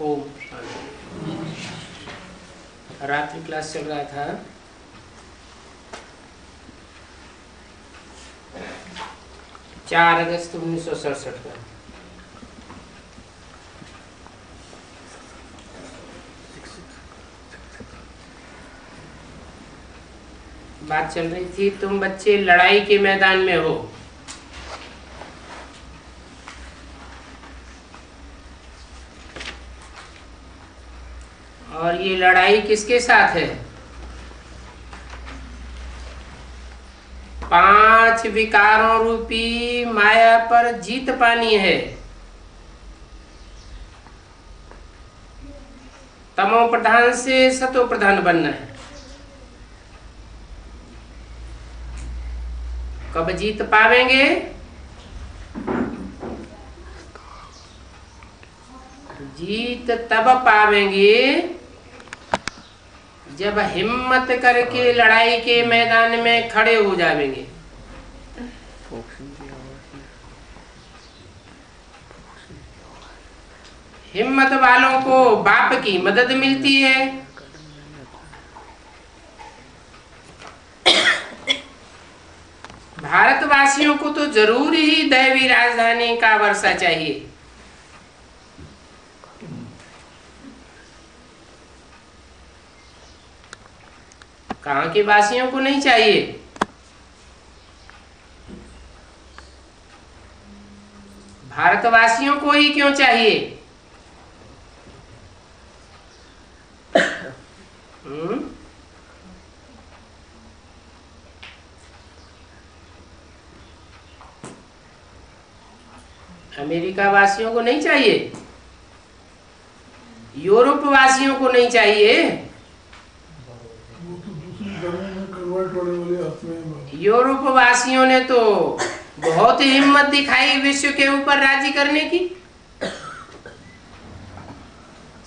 ओम शांति। रात्रि क्लास चल रहा था। चार अगस्त 1967 का। बात चल रही थी, तुम बच्चे लड़ाई के मैदान में हो। और ये लड़ाई किसके साथ है? 5 विकारों रूपी माया पर जीत पानी है। तमो प्रधान से सतो प्रधान बनना है। कब जीत पावेंगे? जीत तब पावेंगे जब हिम्मत करके लड़ाई के मैदान में खड़े हो जाएंगे। हिम्मत वालों को बाप की मदद मिलती है। भारतवासियों को तो जरूर ही दैवी राजधानी का वर्षा चाहिए। कहाँ के वासियों को नहीं चाहिए? भारतवासियों को ही क्यों चाहिए? अमेरिका वासियों को नहीं चाहिए? यूरोप वासियों को नहीं चाहिए? यूरोप वासियों ने तो बहुत हिम्मत दिखाई विश्व के ऊपर राज्य करने की।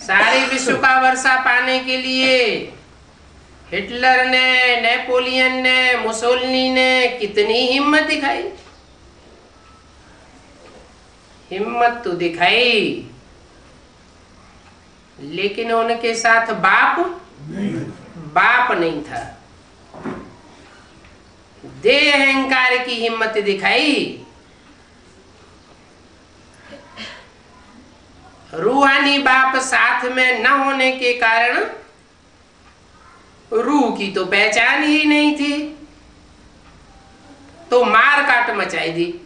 सारे विश्व का वर्षा पाने के लिए हिटलर ने, नेपोलियन ने, मुसोलिनी ने कितनी हिम्मत दिखाई। हिम्मत तो दिखाई, लेकिन उनके साथ बाप नहीं था। देह अहंकार की हिम्मत दिखाई। रूहानी बाप साथ में न होने के कारण रूह की तो पहचान ही नहीं थी, तो मार काट मचाई दी।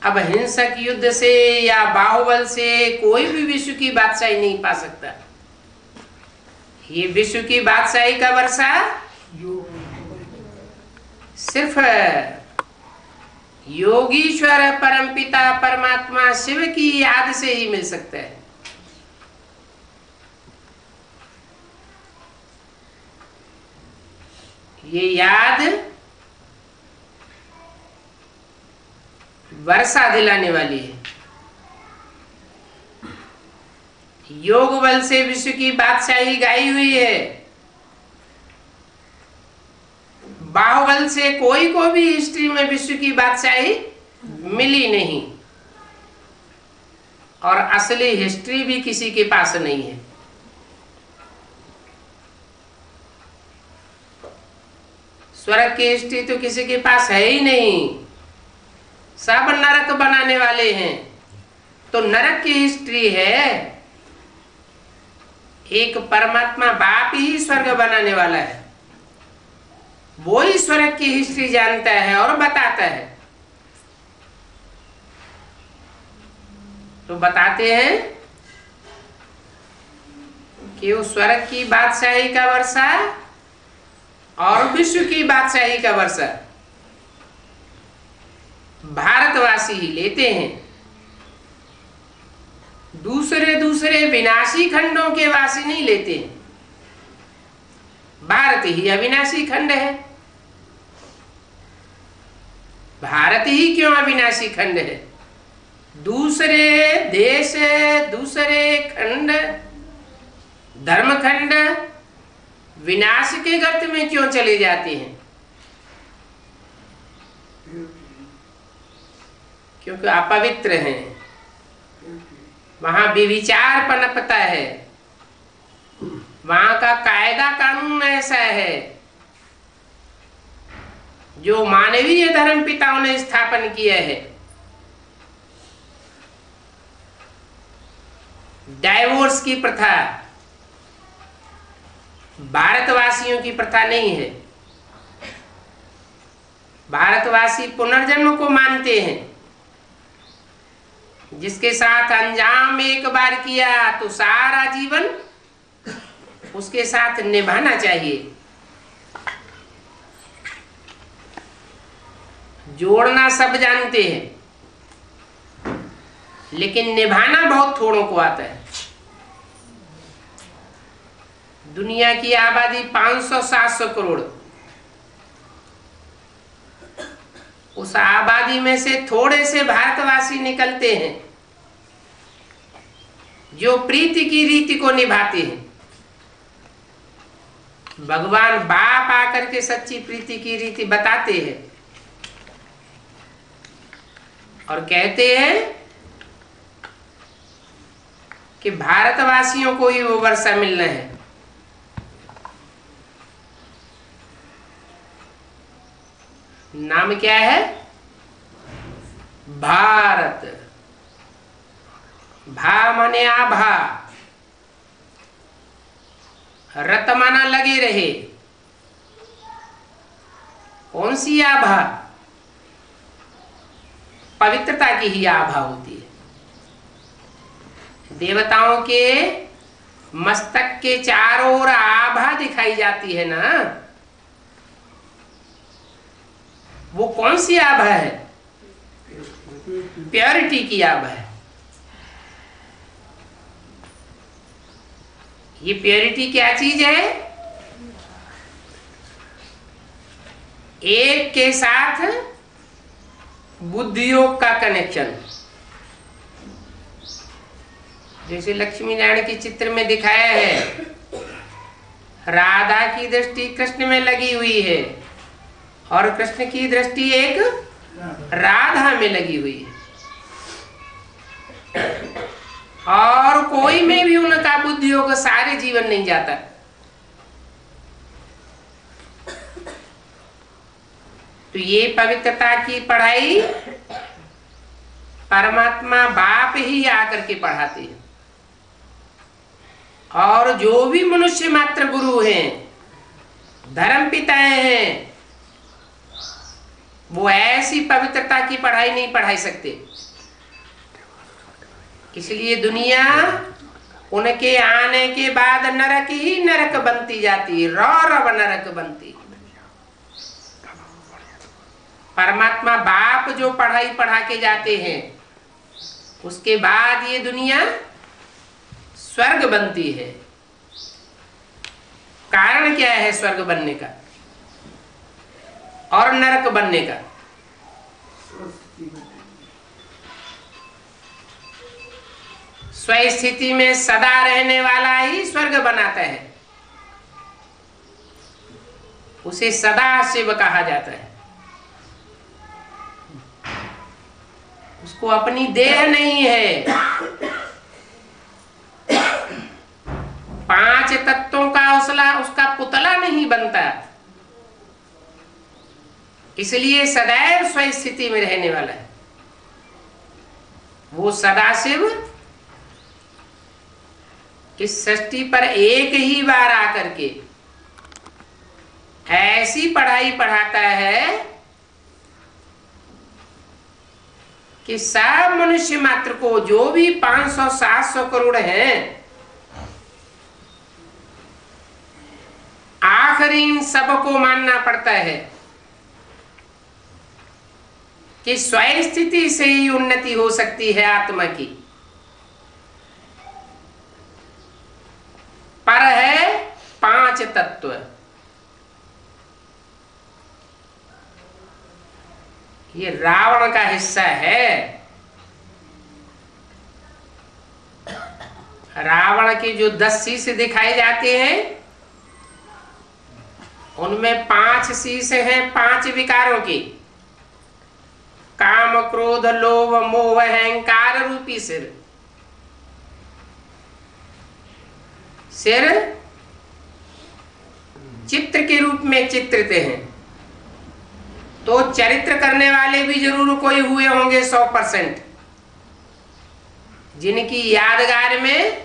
अब हिंसक युद्ध से या बाहुबल से कोई भी विश्व की बादशाही नहीं पा सकता। ये विश्व की बादशाही का वर्षा सिर्फ योगीश्वर परमपिता परमात्मा शिव की याद से ही मिल सकता है। ये याद वर्षा दिलाने वाली है। योग बल से विश्व की बादशाही गाई हुई है। बाहुबल से कोई को भी हिस्ट्री में विश्व की बादशाही मिली नहीं, और असली हिस्ट्री भी किसी के पास नहीं है। स्वर्ग की हिस्ट्री तो किसी के पास है ही नहीं। सब नरक बनाने वाले हैं। तो नरक की हिस्ट्री है, एक परमात्मा बाप ही स्वर्ग बनाने वाला है। वो ही स्वर्ग की हिस्ट्री जानता है और बताता है। तो बताते हैं कि वो स्वर्ग की बादशाही का वर्षा और विश्व की बादशाही का वर्षा भारतवासी ही लेते हैं। दूसरे विनाशी खंडों के वासी नहीं लेते हैं। भारत ही अविनाशी खंड है। भारत ही क्यों अविनाशी खंड है? दूसरे देश, दूसरे खंड, धर्मखंड विनाश के गर्त में क्यों चले जाते हैं? क्योंकि अपवित्र हैं। वहां व्यभिचार पनपता है, वहां का कायदा कानून ऐसा है जो मानवीय धर्म पिताओं ने स्थापन किया है। डाइवोर्स की प्रथा भारतवासियों की प्रथा नहीं है। भारतवासी पुनर्जन्म को मानते हैं। जिसके साथ अंजाम एक बार किया तो सारा जीवन उसके साथ निभाना चाहिए। जोड़ना सब जानते हैं, लेकिन निभाना बहुत थोड़ों को आता है। दुनिया की आबादी 500-700 करोड़, उस आबादी में से थोड़े से भारतवासी निकलते हैं जो प्रीति की रीति को निभाते हैं। भगवान बाप आकर के सच्ची प्रीति की रीति बताते हैं और कहते हैं कि भारतवासियों को ही वो वर्षा मिलना है। नाम क्या है? भारत। भा माने आभा, रत माना लगे रहे। कौन सी आभा? पवित्रता की ही आभा होती है। देवताओं के मस्तक के चारों ओर आभा दिखाई जाती है ना, वो कौन सी आभा है? प्योरिटी की आभा है। ये प्योरिटी क्या चीज है? एक के साथ बुद्धि योग का कनेक्शन। जैसे लक्ष्मी नारायण के चित्र में दिखाया है, राधा की दृष्टि कृष्ण में लगी हुई है और कृष्ण की दृष्टि एक राधा में लगी हुई है, और कोई में भी उनका बुद्धि योग सारे जीवन नहीं जाता। तो ये पवित्रता की पढ़ाई परमात्मा बाप ही आकर के पढ़ाते हैं। और जो भी मनुष्य मात्र गुरु हैं, धर्म पिताएं हैं, वो ऐसी पवित्रता की पढ़ाई नहीं पढ़ाई सकते। इसलिए दुनिया उनके आने के बाद नरक ही नरक बनती जाती, रौरव नरक बनती। परमात्मा बाप जो पढ़ाई पढ़ा के जाते हैं, उसके बाद ये दुनिया स्वर्ग बनती है। कारण क्या है स्वर्ग बनने का और नरक बनने का? स्वस्थिति में सदा रहने वाला ही स्वर्ग बनाता है। उसे सदा शिव कहा जाता है। उसको अपनी देह नहीं है। 5 तत्वों का उसका पुतला नहीं बनता, इसलिए सदैव स्वस्थिति में रहने वाला है। वो सदाशिव इस सृष्टि पर एक ही बार आकर के ऐसी पढ़ाई पढ़ाता है कि सब मनुष्य मात्र को, जो भी 500-700 करोड़ हैं, आखिर इन सबको मानना पड़ता है कि स्वस्थिति से ही उन्नति हो सकती है आत्मा की। पर है 5 तत्व। ये रावण का हिस्सा है। रावण के जो 10 शीश दिखाए जाते हैं, उनमें 5 शीश हैं 5 विकारों की। काम, क्रोध, लोभ, मोह, अहंकार रूपी सिर। सिर चित्र के रूप में चित्रित हैं, तो चरित्र करने वाले भी जरूर कोई हुए होंगे 100%, जिनकी यादगार में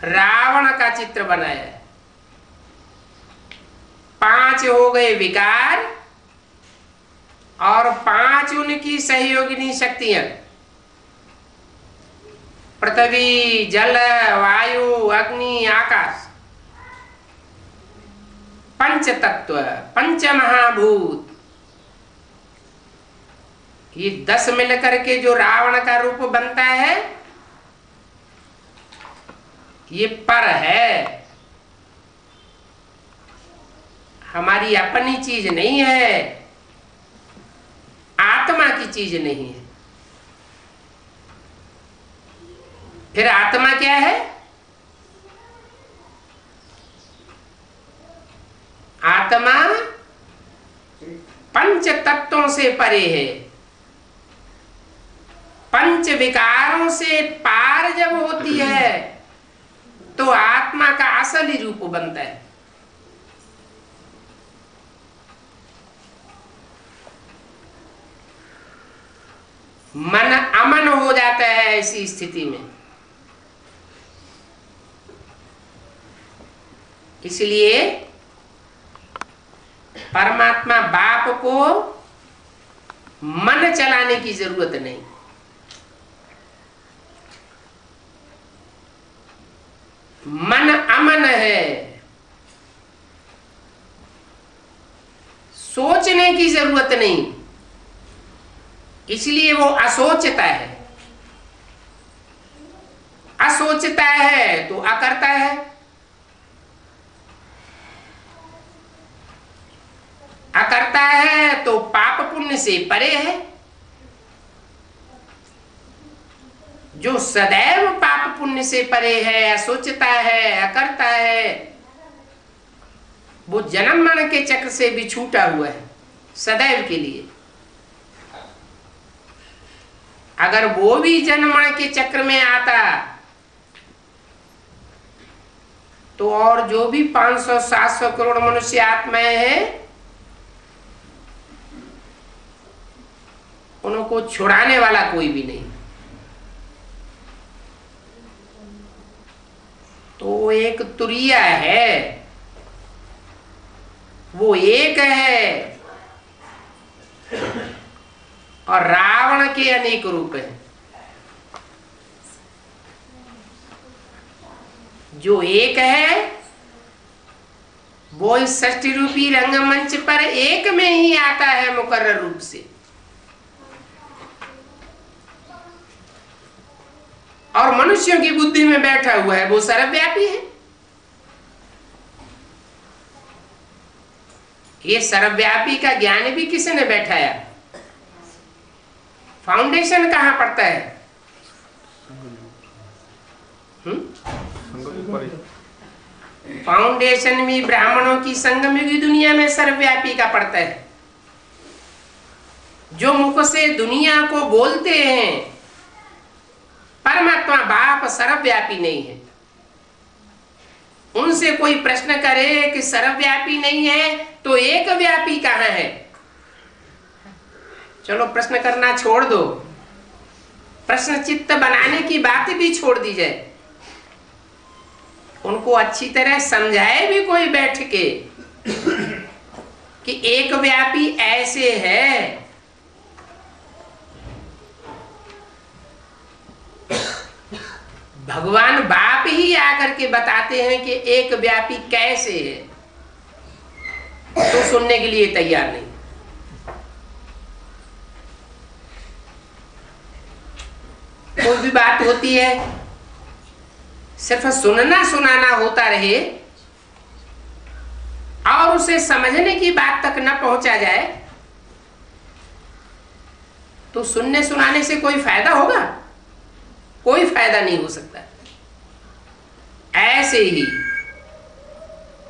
रावण का चित्र बनाया है। 5 हो गए विकार और 5 उनकी सहयोगिनी शक्तियां, पृथ्वी, जल, वायु, अग्नि, आकाश, पंच तत्व, पंच महाभूत, ये 10 मिलकर के जो रावण का रूप बनता है, ये पर है, हमारी अपनी चीज नहीं है, आत्मा की चीज नहीं है। फिर आत्मा क्या है? आत्मा पंच तत्वों से परे है, पंच विकारों से पार जब होती है तो आत्मा का असली रूप बनता है। मन अमन हो जाता है ऐसी स्थिति में। इसलिए परमात्मा बाप को मन चलाने की जरूरत नहीं। मन अमन है, सोचने की जरूरत नहीं, इसलिए वो असोचता है। असोचता है तो अकर्ता है, अकर्ता है तो पाप पुण्य से परे है। जो सदैव पाप पुण्य से परे है, असोचता है, अकर्ता है, वो जन्म मरण के चक्र से भी छूटा हुआ है सदैव के लिए। अगर वो भी जन्म मरण के चक्र में आता तो और जो भी 500-700 करोड़ मनुष्य आत्माएं हैं, उनको छुड़ाने वाला कोई भी नहीं। तो एक तुरिया है, वो एक है, और रावण के अनेक रूप हैं। जो एक है वो इस षष्ठी रूपी रंगमंच पर एक में ही आता है मुकर्रर रूप से, और मनुष्यों की बुद्धि में बैठा हुआ है, वो सर्वव्यापी है। ये सर्वव्यापी का ज्ञान भी किसने बैठाया? फाउंडेशन कहां पड़ता है? फाउंडेशन भी ब्राह्मणों की संगम युगी दुनिया में सर्वव्यापी का पड़ता है। जो मुख से दुनिया को बोलते हैं परमात्मा बाप सर्वव्यापी नहीं है, उनसे कोई प्रश्न करे कि सर्वव्यापी नहीं है तो एक व्यापी कहां है? चलो प्रश्न करना छोड़ दो, प्रश्न चित्त बनाने की बात भी छोड़ दी जाए। उनको अच्छी तरह समझाए भी कोई बैठ के कि एक व्यापी ऐसे है। भगवान बाप ही आकर के बताते हैं कि एक व्यापी कैसे है, तो सुनने के लिए तैयार नहीं। कोई भी बात होती है सिर्फ सुनना सुनाना होता रहे और उसे समझने की बात तक न पहुंचा जाए तो सुनने सुनाने से कोई फायदा होगा? कोई फायदा नहीं हो सकता। ऐसे ही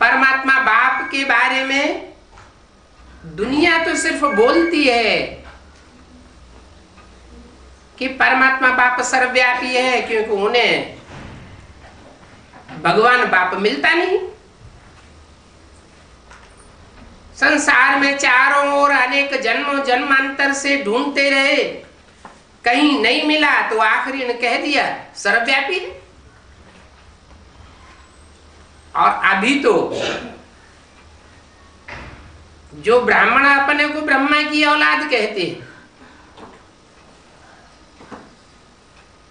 परमात्मा बाप के बारे में दुनिया तो सिर्फ बोलती है कि परमात्मा बाप सर्वव्यापी है, क्योंकि उन्हें भगवान बाप मिलता नहीं। संसार में चारों ओर अनेक जन्मों जन्मांतर से ढूंढते रहे, कहीं नहीं मिला तो आखिरी ने कह दिया सर्वव्यापी है। और अभी तो जो ब्राह्मण अपने को ब्रह्मा की औलाद कहते हैं,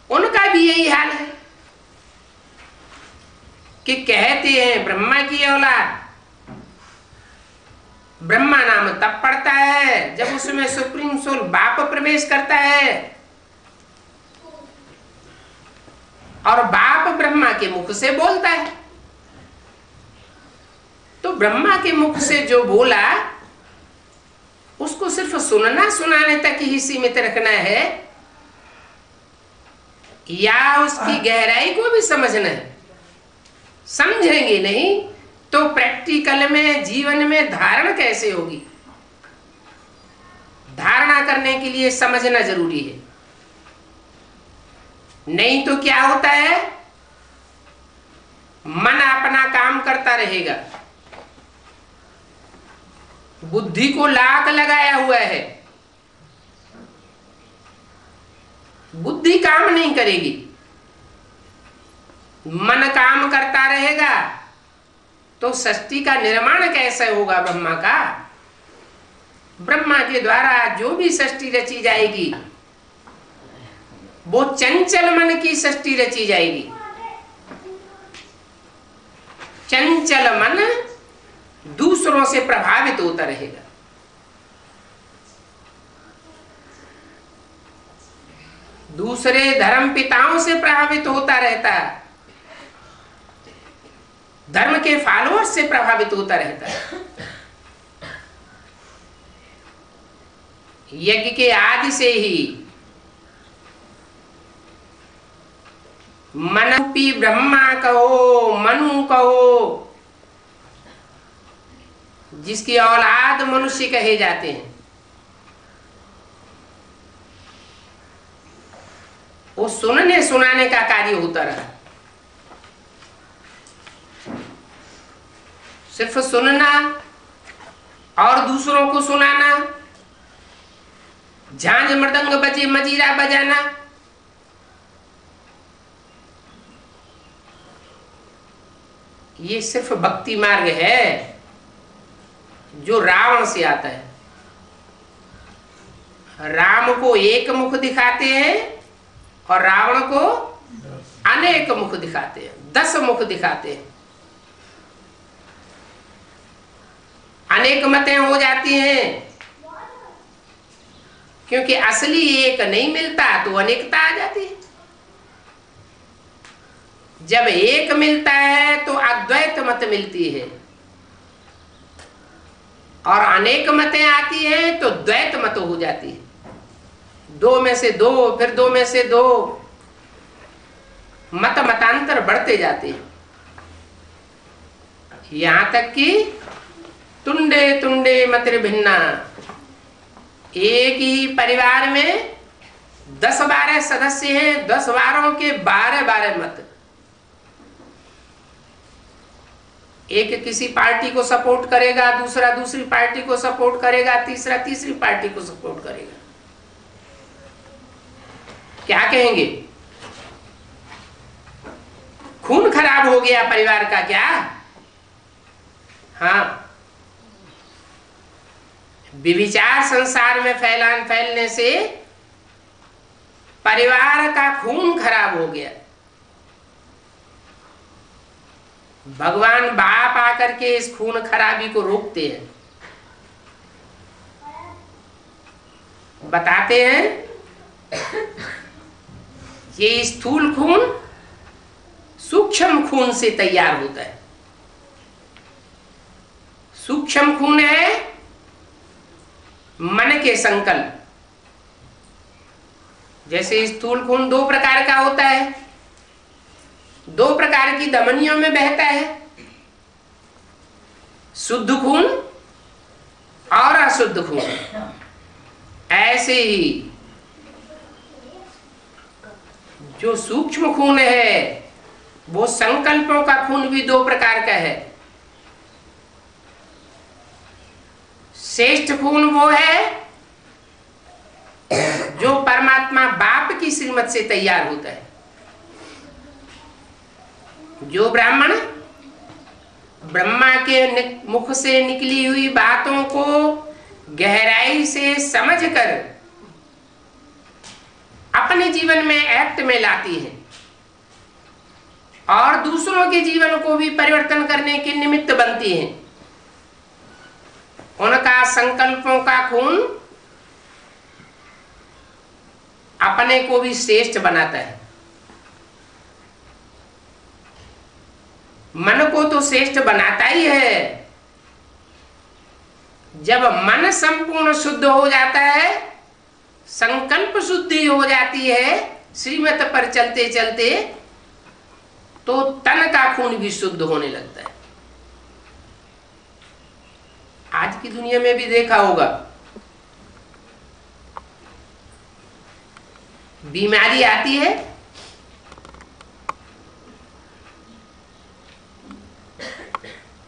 उनका भी यही हाल है कि कहते हैं ब्रह्मा की औलाद। ब्रह्मा नाम तब पड़ता है जब उसमें सुप्रीम सोल बाप प्रवेश करता है, और बाप ब्रह्मा के मुख से बोलता है। तो ब्रह्मा के मुख से जो बोला उसको सिर्फ सुनना सुनाने तक ही सीमित रखना है, या उसकी गहराई को भी समझना है। समझेंगे नहीं तो प्रैक्टिकल में जीवन में धारण कैसे होगी? धारणा करने के लिए समझना जरूरी है। नहीं तो क्या होता है, मन अपना काम करता रहेगा, बुद्धि को लाक लगाया हुआ है, बुद्धि काम नहीं करेगी, मन काम करता रहेगा। तो सृष्टि का निर्माण कैसे होगा ब्रह्मा का? ब्रह्मा के द्वारा जो भी सृष्टि रची जाएगी वो चंचल मन की सृष्टि रची जाएगी। चंचल मन दूसरों से प्रभावित होता रहेगा। दूसरे धर्म पिताओं से प्रभावित होता रहता है, धर्म के फॉलोअर्स से प्रभावित होता रहता है। यज्ञ के आदि से ही मनरूपी ब्रह्मा कहो, मनु कहो, जिसकी औलाद मनुष्य कहे जाते हैं, वो सुनने सुनाने का कार्य होता रहा। सिर्फ सुनना और दूसरों को सुनाना, झांझ मृदंग बजे मजीरा बजाना, ये सिर्फ भक्ति मार्ग है जो रावण से आता है। राम को एक मुख दिखाते हैं और रावण को अनेक मुख दिखाते हैं, 10 मुख दिखाते हैं। अनेक mateं हो जाती हैं क्योंकि असली एक नहीं मिलता तो अनेकता आ जाती है। जब एक मिलता है तो अद्वैत मत मिलती है, और अनेक मतें आती हैं तो द्वैत मत हो जाती है। 2 में से 2, फिर 2 में से 2, मतांतर बढ़ते जाते हैं, यहां तक कि तुंडे तुंडे मतिर भिन्ना। एक ही परिवार में 10-12 सदस्य हैं, 10-12 के 12-12 मत। एक किसी पार्टी को सपोर्ट करेगा, दूसरा दूसरी पार्टी को सपोर्ट करेगा, तीसरा तीसरी पार्टी को सपोर्ट करेगा। क्या कहेंगे? खून खराब हो गया परिवार का क्या? हाँ, विविचार संसार में फैलने से परिवार का खून खराब हो गया। भगवान बाप आकर के इस खून खराबी को रोकते हैं, बताते हैं ये स्थूल खून सूक्ष्म खून से तैयार होता है। सूक्ष्म खून है मन के संकल्प। जैसे स्थूल खून 2 प्रकार का होता है, 2 प्रकार की धमनियों में बहता है, शुद्ध खून और अशुद्ध खून। ऐसे ही जो सूक्ष्म खून है वो संकल्पों का खून भी दो प्रकार का है। श्रेष्ठ खून वो है जो परमात्मा बाप की श्रीमत से तैयार होता है। जो ब्राह्मण ब्रह्मा के मुख से निकली हुई बातों को गहराई से समझकर अपने जीवन में एक्ट में लाती है और दूसरों के जीवन को भी परिवर्तन करने के निमित्त बनती है, उनका संकल्पों का खून अपने को भी श्रेष्ठ बनाता है। मन को तो श्रेष्ठ बनाता ही है। जब मन संपूर्ण शुद्ध हो जाता है, संकल्प शुद्धि हो जाती है श्रीमत पर चलते चलते, तो तन का खून भी शुद्ध होने लगता है। आज की दुनिया में भी देखा होगा, बीमारी आती है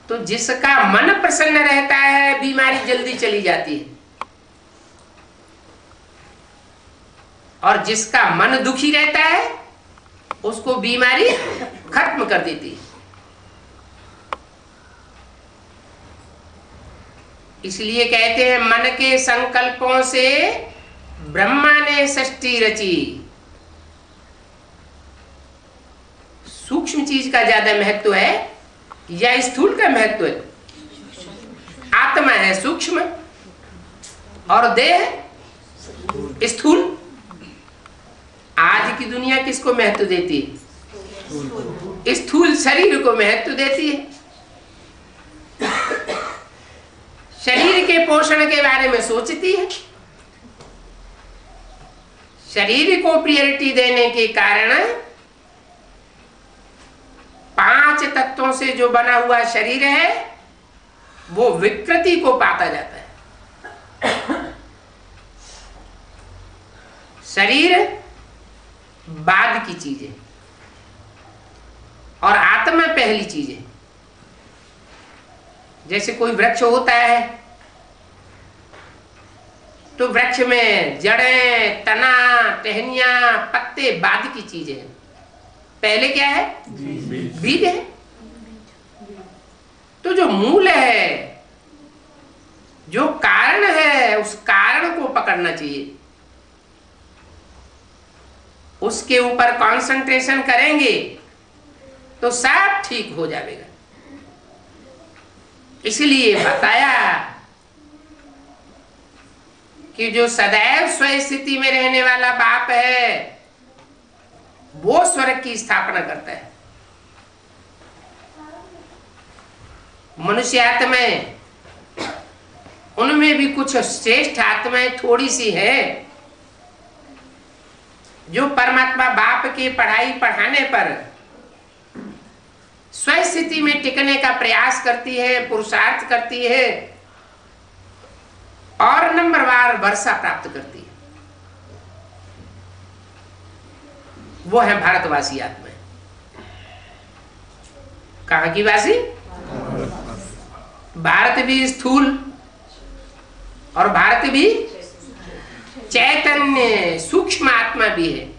तो जिसका मन प्रसन्न रहता है बीमारी जल्दी चली जाती है, और जिसका मन दुखी रहता है उसको बीमारी खत्म कर देती है। इसलिए कहते हैं मन के संकल्पों से ब्रह्मा ने सृष्टि रची। सूक्ष्म चीज का ज्यादा महत्व है या स्थूल का महत्व है? आत्मा है सूक्ष्म और देह स्थूल। आज की दुनिया किसको महत्व देती है? स्थूल शरीर को महत्व देती है। शरीर के पोषण के बारे में सोचती है। शरीर को प्रायोरिटी देने के कारण 5 तत्वों से जो बना हुआ शरीर है वो विकृति को पाता जाता है। शरीर बाद की चीज है और आत्मा पहली चीज है। जैसे कोई वृक्ष होता है तो वृक्ष में जड़ें, तना, टहनियां, पत्ते बाद की चीज है। पहले क्या है? बीज है। तो जो मूल है, जो कारण है, उस कारण को पकड़ना चाहिए, उसके ऊपर कंसंट्रेशन करेंगे तो सब ठीक हो जाएगा। इसलिए बताया कि जो सदैव स्व स्थिति में रहने वाला बाप है वो स्वर्ग की स्थापना करता है। मनुष्य आत्माएं, उनमें भी कुछ श्रेष्ठ आत्माएं थोड़ी सी है जो परमात्मा बाप के पढ़ाई पढ़ाने पर स्व स्थिति में टिकने का प्रयास करती है, पुरुषार्थ करती है और नंबरवार वर्षा प्राप्त करती है। वो है भारतवासी आत्मा। कहां की वासी? भारत भी स्थूल और भारत भी चैतन्य सूक्ष्म आत्मा भी है।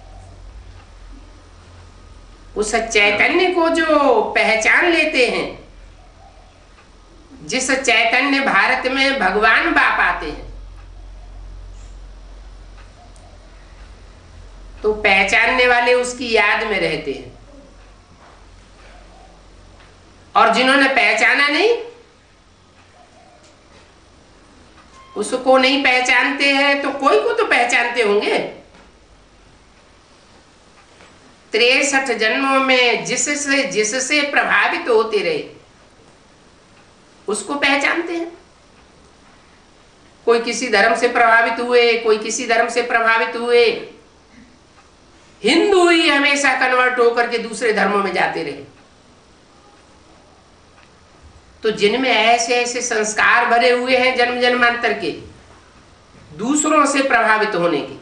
उस चैतन्य को जो पहचान लेते हैं, जिस चैतन्य भारत में भगवान बाप आते हैं, तो पहचानने वाले उसकी याद में रहते हैं। और जिन्होंने पहचाना नहीं, उसको नहीं पहचानते हैं तो कोई को तो पहचानते होंगे। 63 जन्मों में जिससे प्रभावित होते रहे उसको पहचानते हैं। कोई किसी धर्म से प्रभावित हुए, कोई किसी धर्म से प्रभावित हुए, हिंदू ही हमेशा कन्वर्ट होकर के दूसरे धर्मों में जाते रहे। तो जिनमें ऐसे ऐसे संस्कार भरे हुए हैं जन्म जन्मांतर के, दूसरों से प्रभावित होने के,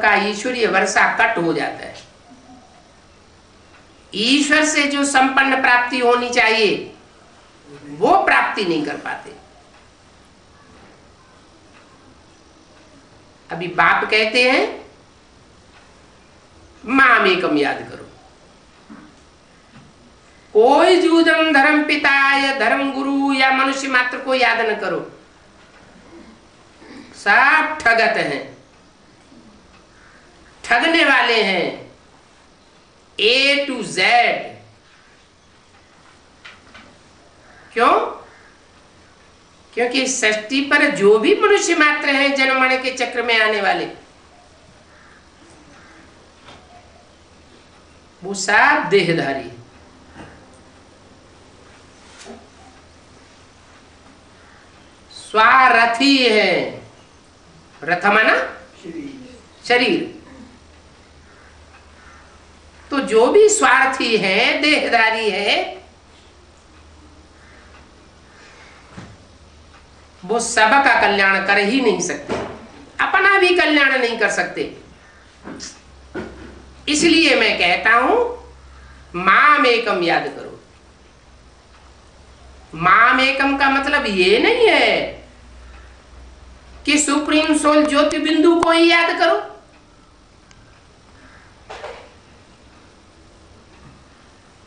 का ईश्वरीय वर्षा कट हो जाता है। ईश्वर से जो संपन्न प्राप्ति होनी चाहिए वो प्राप्ति नहीं कर पाते। अभी बाप कहते हैं माम एकम याद करो। कोई जूदम धर्म पिता या धर्म गुरु या मनुष्य मात्र को याद न करो, सब ठगत हैं, ठगने वाले हैं A to Z। क्यों? क्योंकि सृष्टि पर जो भी मनुष्य मात्र हैं जन्म मरण के चक्र में आने वाले, वो सब देहधारी, स्वारथी है। रथ माना शरीर। तो जो भी स्वार्थी है, देहधारी है, वो सबका कल्याण कर ही नहीं सकते, अपना भी कल्याण नहीं कर सकते। इसलिए मैं कहता हूं माम एकम याद करो। माम एकम का मतलब ये नहीं है कि सुप्रीम सोल ज्योति बिंदु को ही याद करो।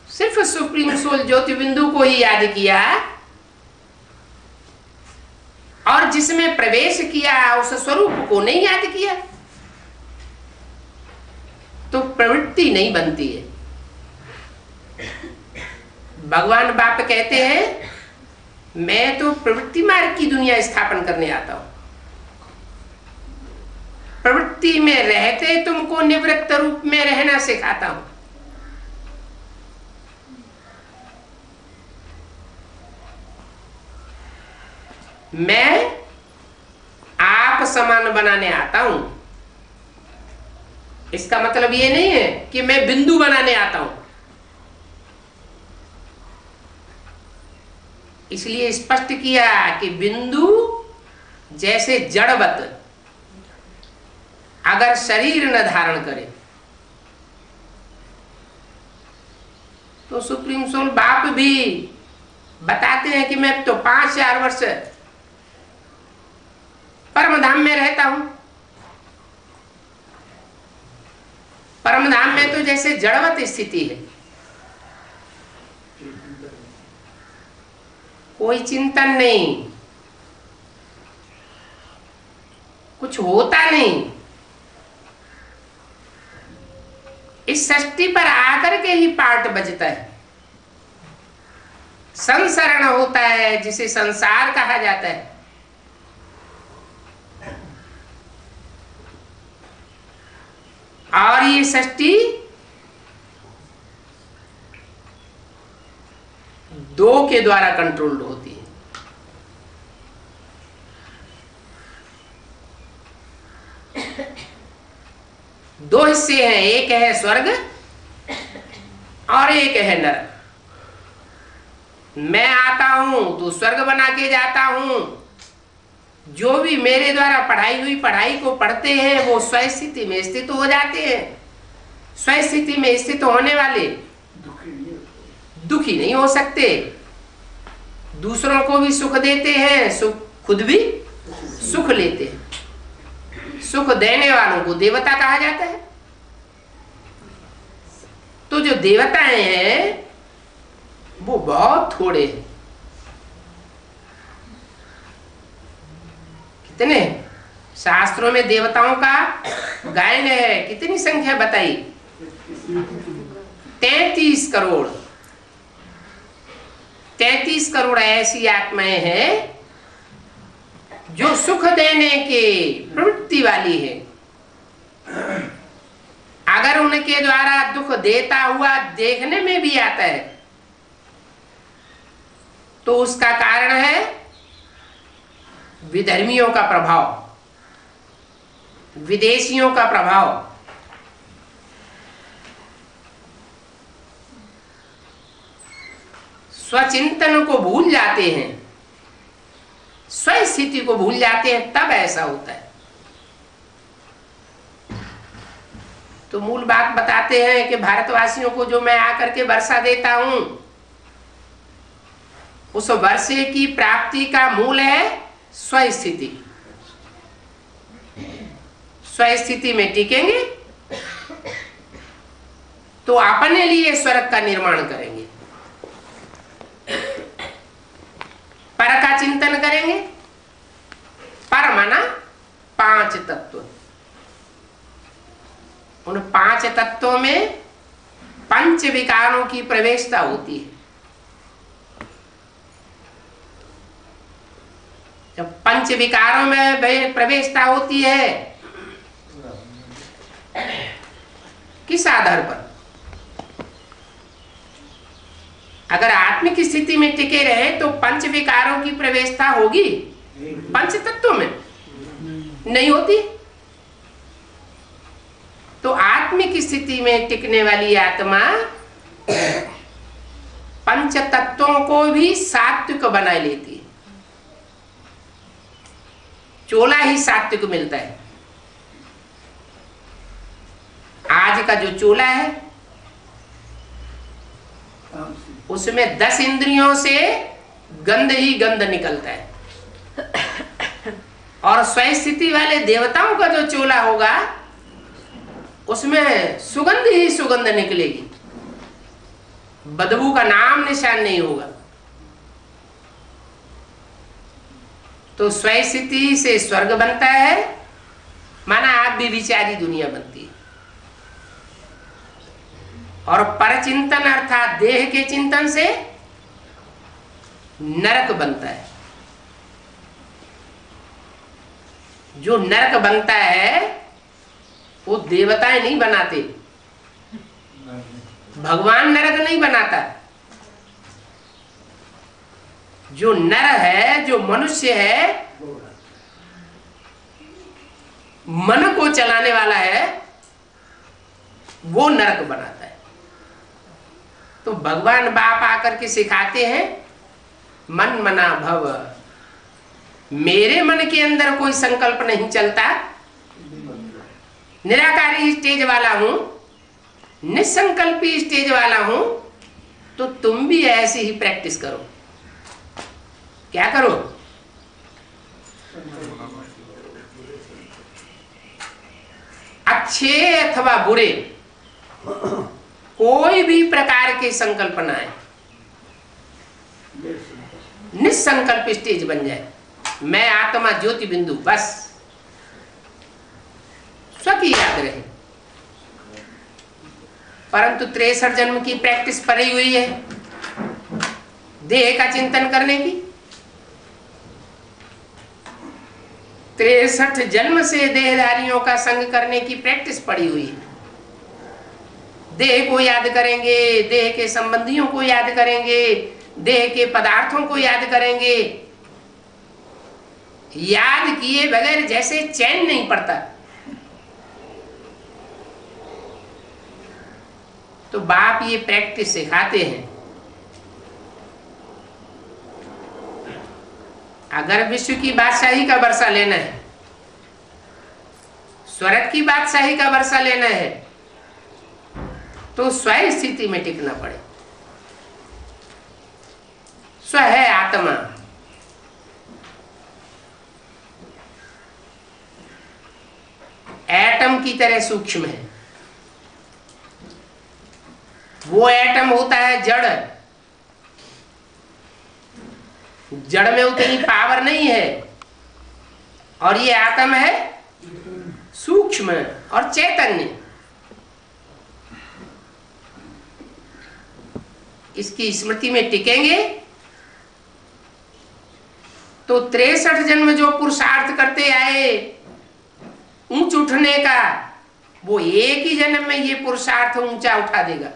सिर्फ सुप्रीम सोल ज्योति बिंदु को ही याद किया और जिसमें प्रवेश किया उस स्वरूप को नहीं याद किया तो प्रवृत्ति नहीं बनती है। भगवान बाप कहते हैं मैं तो प्रवृत्ति मार्ग की दुनिया स्थापन करने आता हूं। प्रवृत्ति में रहते तुमको निवृत्त रूप में रहना सिखाता हूं। मैं आप समान बनाने आता हूं। इसका मतलब ये नहीं है कि मैं बिंदु बनाने आता हूं। इसलिए स्पष्ट किया कि बिंदु जैसे जड़वत अगर शरीर न धारण करे तो सुप्रीम सोल बाप भी बताते हैं कि मैं तो 5000 वर्ष परम धाम में रहता हूं। परम धाम में तो जैसे जड़वत स्थिति है, कोई चिंतन नहीं, कुछ होता नहीं। इस सृष्टि पर आकर के ही पाठ बजता है। संसरण होता है जिसे संसार कहा जाता है। और ये सृष्टि दो के द्वारा कंट्रोल्ड होती है। दो हिस्से हैं, एक है स्वर्ग और एक है नरक। मैं आता हूं तो स्वर्ग बना के जाता हूं। जो भी मेरे द्वारा पढ़ाई हुई पढ़ाई को पढ़ते हैं वो स्वस्थिति में स्थित हो जाते हैं। स्वस्थिति में स्थित होने वाले दुखी नहीं हो सकते, दूसरों को भी सुख देते हैं, सुख खुद भी सुख लेते हैं। सुख देने वालों को देवता कहा जाता है। तो जो देवताएं हैं वो बहुत थोड़े हैं। कितने शास्त्रों में देवताओं का गायन है, कितनी संख्या बताई? 33 करोड़। 33 करोड़ ऐसी आत्माएं हैं जो सुख देने के प्रवृत्ति वाली है। अगर उनके द्वारा दुख देता हुआ देखने में भी आता है तो उसका कारण है विधर्मियों का प्रभाव, विदेशियों का प्रभाव। स्वचिंतन को भूल जाते हैं, स्वस्थिति को भूल जाते हैं, तब ऐसा होता है। तो मूल बात बताते हैं कि भारतवासियों को जो मैं आकर के वर्षा देता हूं, उस वर्षे की प्राप्ति का मूल है स्वस्थिति। स्वस्थिति में टिकेंगे तो अपने लिए स्वर्ग का निर्माण करेंगे। पर का चिंतन करेंगे। पर माना 5 तत्व। उन 5 तत्वों में पंच विकारों की प्रवेशता होती है। जब पंच विकारों में प्रवेशता होती है, किस आधार पर? अगर आत्मिक स्थिति में टिके रहे तो पंच विकारों की प्रवेशता होगी, पंच तत्वों में नहीं होती। तो आत्मिक स्थिति में टिकने वाली आत्मा पंच तत्वों को भी सात्विक बना लेती है। चोला ही सात्विक मिलता है। आज का जो चोला है उसमें 10 इंद्रियों से गंध ही गंध निकलता है, और स्वस्थिति वाले देवताओं का जो चोला होगा उसमें सुगंध ही सुगंध निकलेगी, बदबू का नाम निशान नहीं होगा। तो स्वस्थिति से स्वर्ग बनता है, माना आप भी विचारी दुनिया बनती है। और परचिंतन अर्थात देह के चिंतन से नरक बनता है। जो नरक बनता है वो देवताएं नहीं बनाते, भगवान नरक नहीं बनाता। जो नर है, जो मनुष्य है, मन को चलाने वाला है, वो नरक बनाता है। तो भगवान बाप आकर के सिखाते हैं मन मना भव। मेरे मन के अंदर कोई संकल्प नहीं चलता, निराकारी स्टेज वाला हूं, निसंकल्पी स्टेज वाला हूं। तो तुम भी ऐसी ही प्रैक्टिस करो। क्या करो? अच्छे अथवा बुरे कोई भी प्रकार की संकल्पना है, निसंकल्प स्टेज बन जाए। मैं आत्मा ज्योति बिंदु, बस स्व की याद रहे। परंतु 63 जन्म की प्रैक्टिस पड़ी हुई है देह का चिंतन करने की। 63 जन्म से देहधारियों का संग करने की प्रैक्टिस पड़ी हुई है। देह को याद करेंगे, देह के संबंधियों को याद करेंगे, देह के पदार्थों को याद करेंगे। याद किए बगैर जैसे चैन नहीं पड़ता। तो बाप ये प्रैक्टिस सिखाते हैं। अगर विश्व की बादशाही का वर्षा लेना है, स्वर्ग की बादशाही का वर्षा लेना है, तो स्व स्थिति में टिकना पड़े। स्व है आत्मा। एटम की तरह सूक्ष्म है। वो एटम होता है जड़। जड़ में उतनी पावर नहीं है, और ये आत्म है सूक्ष्म और चैतन्य। इसकी स्मृति में टिकेंगे तो 63 जन्म जो पुरुषार्थ करते आए ऊंच उठने का, वो एक ही जन्म में ये पुरुषार्थ ऊंचा उठा देगा।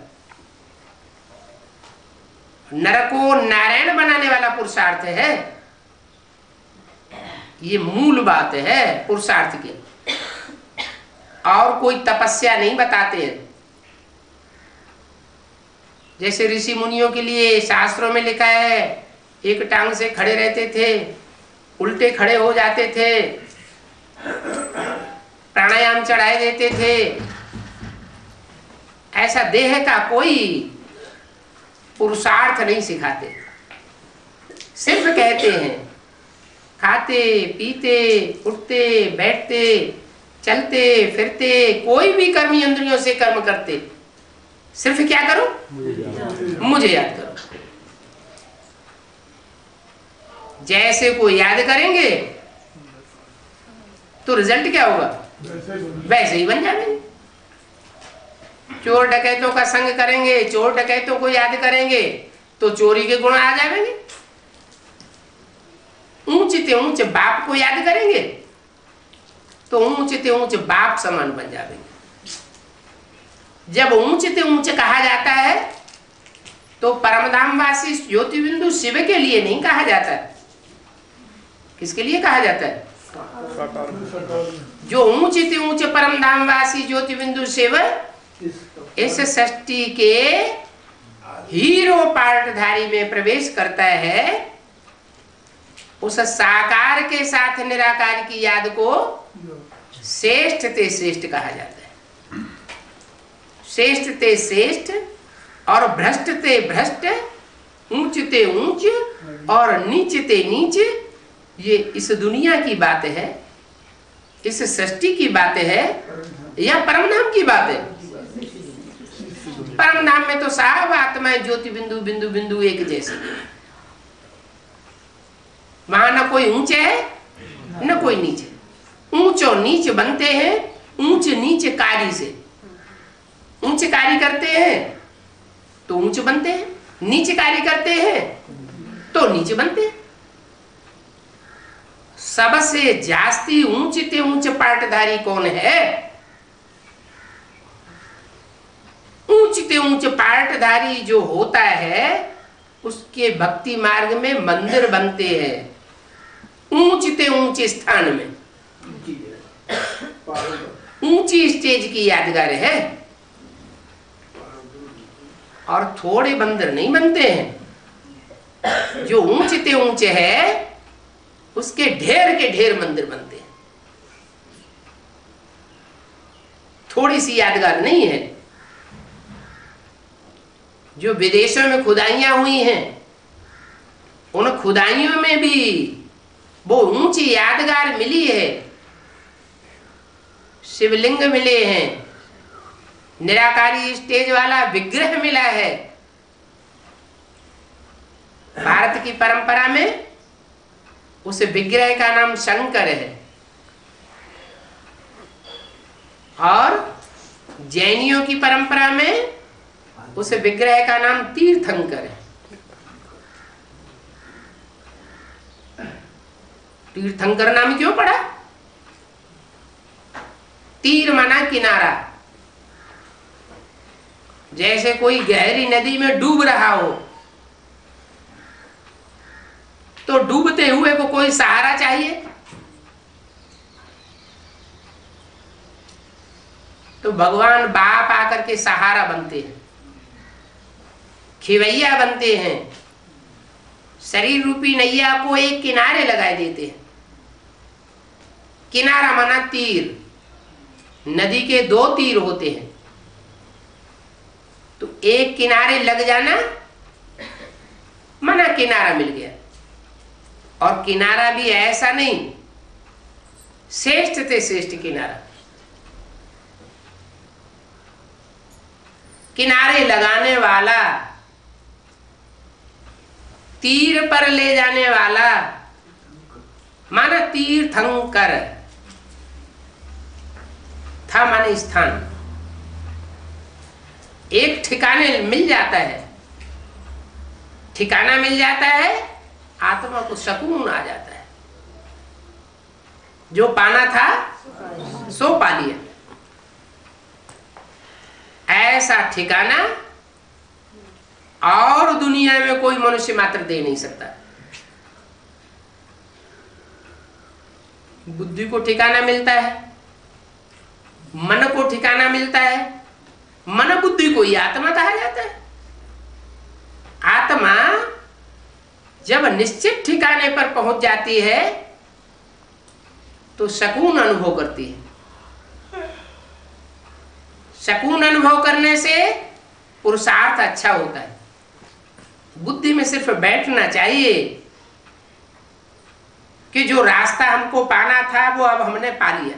नर को नारायण बनाने वाला पुरुषार्थ है। ये मूल बात है पुरुषार्थ की। और कोई तपस्या नहीं बताते हैं। जैसे ऋषि मुनियों के लिए शास्त्रों में लिखा है, एक टांग से खड़े रहते थे, उल्टे खड़े हो जाते थे, प्राणायाम चढ़ाए देते थे, ऐसा देह का कोई पुरुषार्थ नहीं सिखाते, सिर्फ कहते हैं खाते पीते उठते बैठते चलते फिरते कोई भी कर्म इंद्रियों से कर्म करते, सिर्फ क्या करो, मुझे याद करो। जैसे को याद करेंगे तो रिजल्ट क्या होगा, वैसे ही बन जाएंगे। चोर डकैतों का संग करेंगे, चोर डकैतों को याद करेंगे तो चोरी के गुण आ जाएंगे। ऊंचे ऊंचे बाप को याद करेंगे तो ऊंचे ऊंचे बाप समान बन जाएंगे। जब ऊंचे ऊंचे कहा जाता है तो परमधामवासी ज्योति बिंदु शिव के लिए नहीं कहा जाता है, किसके लिए कहा जाता है, जो ऊंचे ऊंचे परमधामवासी ज्योति बिंदु शिव इस सृष्टि के हीरो पार्टधारी में प्रवेश करता है, उस साकार के साथ निराकार की याद को श्रेष्ठ ते श्रेष्ठ कहा जाता है। श्रेष्ठ ते श्रेष्ठ और भ्रष्ट ते भ्रष्ट, ऊंच ते ऊंच और नीच ते नीच, ये इस दुनिया की बात है, इस सृष्टि की बात है या परमधाम की बात है। परमधाम में तो सब आत्माएं ज्योति बिंदु बिंदु बिंदु एक जैसे, वहां न कोई ऊंचे है न कोई नीचे। ऊंच और नीच बनते हैं ऊंच नीच कार्य से। ऊंच कार्य करते हैं तो ऊंच बनते हैं, नीच कार्य करते हैं तो नीचे बनते हैं। सबसे जास्ती ऊंचे ऊंचे पार्टधारी कौन है, ऊंचे ऊंचे पार्टधारी जो होता है उसके भक्ति मार्ग में मंदिर बनते हैं, ऊंचे ऊंचे स्थान में, ऊंची स्टेज की यादगार है। और थोड़े मंदिर नहीं बनते हैं, जो ऊंचे ऊंचे है उसके ढेर के ढेर मंदिर बनते हैं। थोड़ी सी यादगार नहीं है। जो विदेशों में खुदाइयां हुई हैं, उन खुदाइयों में भी वो ऊंची यादगार मिली है। शिवलिंग मिले हैं, निराकारी स्टेज वाला विग्रह मिला है। भारत की परंपरा में उस विग्रह का नाम शंकर है और जैनियों की परंपरा में उस विग्रह का नाम तीर्थंकर है। तीर्थंकर नाम क्यों पड़ा? तीर माना किनारा। जैसे कोई गहरी नदी में डूब रहा हो तो डूबते हुए को कोई सहारा चाहिए, तो भगवान बाप आकर के सहारा बनते हैं, खिवैया बनते हैं, शरीर रूपी नैया को एक किनारे लगाए देते हैं। किनारा माना तीर। नदी के दो तीर होते हैं, तो एक किनारे लग जाना माना किनारा मिल गया। और किनारा भी ऐसा नहीं, श्रेष्ठ ते श्रेष्ठ किनारा। किनारे लगाने वाला, तीर पर ले जाने वाला माना तीर्थंकर। था माने स्थान। एक ठिकाने मिल जाता है, ठिकाना मिल जाता है, आत्मा को सुकून आ जाता है। जो पाना था सो पा लिया। ऐसा ठिकाना और दुनिया में कोई मनुष्य मात्र दे नहीं सकता। बुद्धि को ठिकाना मिलता है, मन को ठिकाना मिलता है। मन बुद्धि को ही आत्मा कहा जाता है। आत्मा जब निश्चित ठिकाने पर पहुंच जाती है तो सुकून अनुभव करती है। सकून अनुभव करने से पुरुषार्थ अच्छा होता है। बुद्धि में सिर्फ बैठना चाहिए कि जो रास्ता हमको पाना था वो अब हमने पा लिया।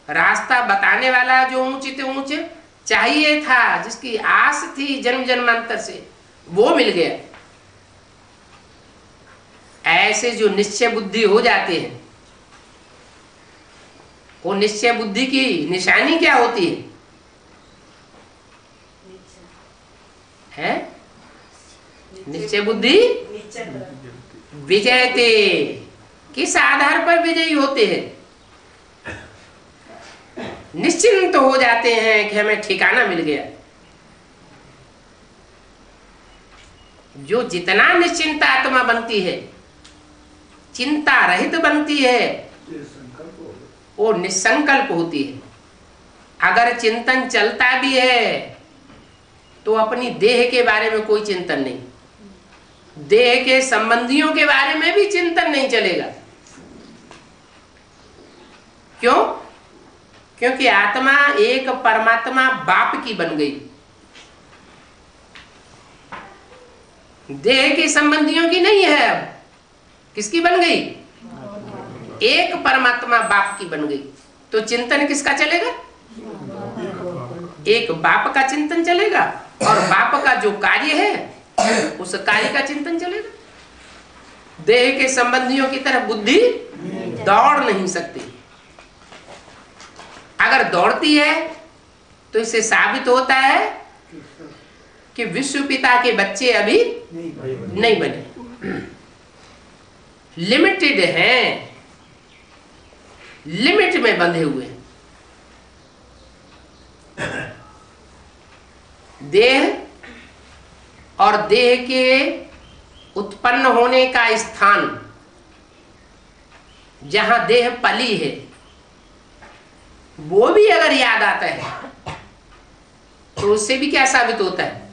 रास्ता बताने वाला जो ऊंचे ऊंचे चाहिए था, जिसकी आस थी जन्म जन्मांतर से, वो मिल गया। ऐसे जो निश्चय बुद्धि हो जाते हैं, वो निश्चय बुद्धि की निशानी क्या होती है? निश्चय बुद्धि विजयते। किस आधार पर विजयी होते हैं? निश्चिंत हो जाते हैं कि हमें ठिकाना मिल गया। जो जितना निश्चिंत आत्मा बनती है, चिंता रहित बनती है, वो निसंकल्प होती है। अगर चिंतन चलता भी है तो अपनी देह के बारे में कोई चिंतन नहीं, देह के संबंधियों के बारे में भी चिंतन नहीं चलेगा। क्यों? क्योंकि आत्मा एक परमात्मा बाप की बन गई। देह के संबंधियों की नहीं है, अब किसकी बन गई? एक परमात्मा बाप की बन गई। तो चिंतन किसका चलेगा? एक बाप का चिंतन चलेगा, और बाप का जो कार्य है उस कार्य का चिंतन चलेगा। देह के संबंधियों की तरफ बुद्धि दौड़ नहीं सकती। अगर दौड़ती है तो इससे साबित होता है कि विश्व पिता के बच्चे अभी नहीं बने, लिमिटेड हैं, लिमिट में बंधे हुए हैं। देह और देह के उत्पन्न होने का स्थान, जहां देह पली है, वो भी अगर याद आता है तो उससे भी क्या साबित होता है?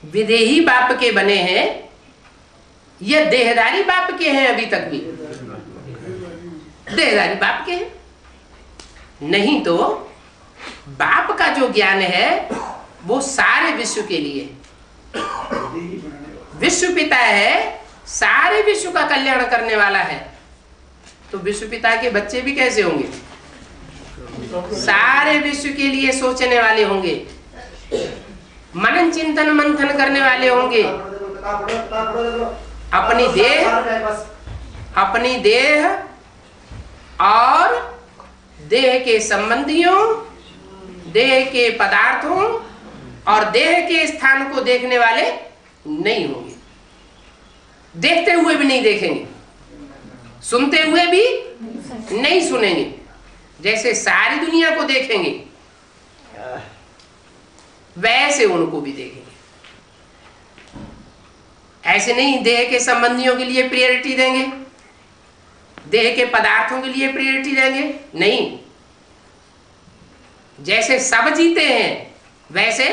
विदेही बाप के बने हैं या देहदारी बाप के हैं? अभी तक भी देहदारी बाप के हैं। नहीं तो बाप का जो ज्ञान है वो सारे विश्व के लिए, विश्व पिता है, सारे विश्व का कल्याण करने वाला है। तो विश्व पिता के बच्चे भी कैसे होंगे? सारे विश्व के लिए सोचने वाले होंगे, मनन चिंतन मंथन करने वाले होंगे। अपनी देह और देह के संबंधियों, देह के पदार्थों और देह के स्थान को देखने वाले नहीं होंगे। देखते हुए भी नहीं देखेंगे, सुनते हुए भी नहीं सुनेंगे। जैसे सारी दुनिया को देखेंगे वैसे उनको भी देखेंगे। ऐसे नहीं देह के संबंधियों के लिए प्रायोरिटी देंगे, देह के पदार्थों के लिए प्रायोरिटी देंगे, नहीं। जैसे सब जीते हैं वैसे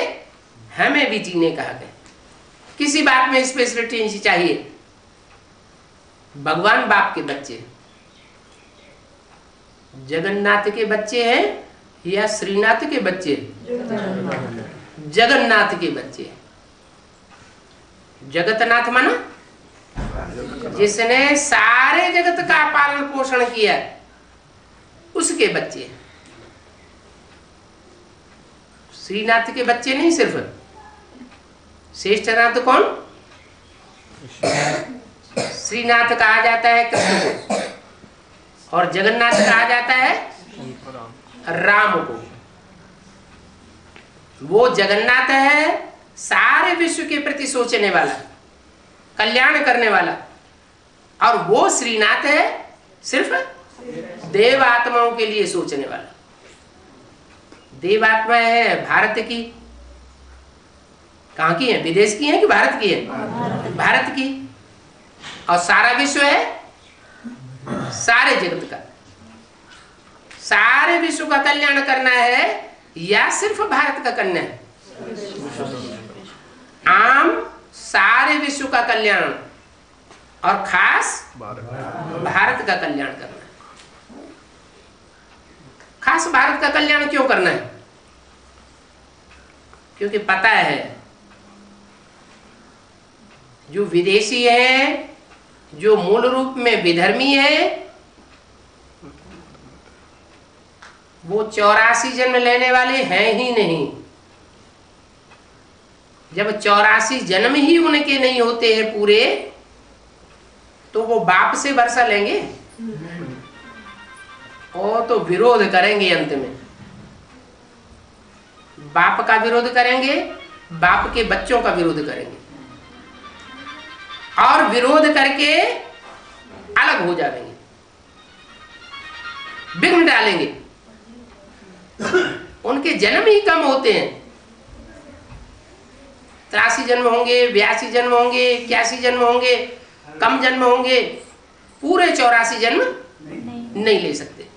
हमें भी जीने का हक है। किसी बात में स्पेशलिटी नहीं चाहिए। भगवान बाप के बच्चे, जगन्नाथ के बच्चे हैं या श्रीनाथ के बच्चे? जगन्नाथ के बच्चे। जगतनाथ माना जिसने सारे जगत का पालन पोषण किया, उसके बच्चे। श्रीनाथ के बच्चे नहीं सिर्फ। श्रेष्ठनाथ कौन? श्रीनाथ कहा जाता है कृष्ण को, और जगन्नाथ कहा जाता है राम को। वो जगन्नाथ है सारे विश्व के प्रति सोचने वाला, कल्याण करने वाला, और वो श्रीनाथ है सिर्फ देव आत्माओं के लिए सोचने वाला। देव आत्मा है भारत की। कहाँ की है? विदेश की है कि भारत की है? भारत की। और सारा विश्व है सारे जगत का। सारे विश्व का कल्याण करना है या सिर्फ भारत का करना है? आम सारे विश्व का कल्याण और खास भारत का कल्याण करना है। खास भारत का कल्याण क्यों करना है? क्योंकि पता है जो विदेशी है, जो मूल रूप में विधर्मी है, वो 84 जन्म लेने वाले हैं ही नहीं। जब 84 जन्म ही उनके नहीं होते हैं पूरे, तो वो बाप से वर्षा लेंगे और तो विरोध करेंगे। अंत में बाप का विरोध करेंगे, बाप के बच्चों का विरोध करेंगे और विरोध करके अलग हो जाएंगे, विघ्न डालेंगे। उनके जन्म ही कम होते हैं। 83 जन्म होंगे, 82 जन्म होंगे, 81 जन्म होंगे, कम जन्म होंगे, पूरे 84 जन्म नहीं ले सकते।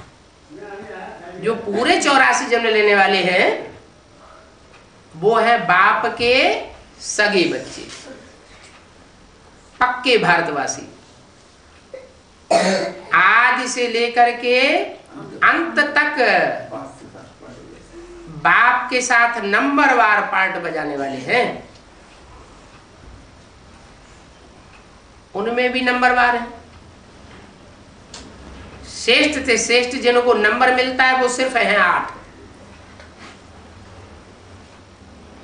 जो पूरे 84 जन्म लेने वाले हैं वो है बाप के सगे बच्चे, पक्के भारतवासी। आदि से लेकर के अंत तक बाप के साथ नंबरवार पार्ट बजाने वाले हैं। उनमें भी नंबरवार है। श्रेष्ठ से श्रेष्ठ जिनको नंबर मिलता है वो सिर्फ है 8।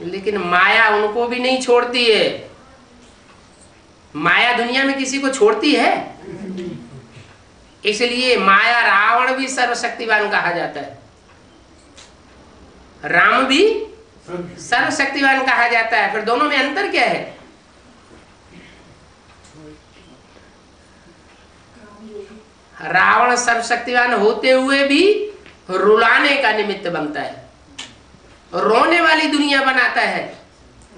लेकिन माया उनको भी नहीं छोड़ती है। माया दुनिया में किसी को छोड़ती है? इसलिए माया रावण भी सर्वशक्तिवान कहा जाता है, राम भी सर्वशक्तिवान कहा जाता है। फिर दोनों में अंतर क्या है? रावण सर्वशक्तिवान होते हुए भी रुलाने का निमित्त बनता है, रोने वाली दुनिया बनाता है,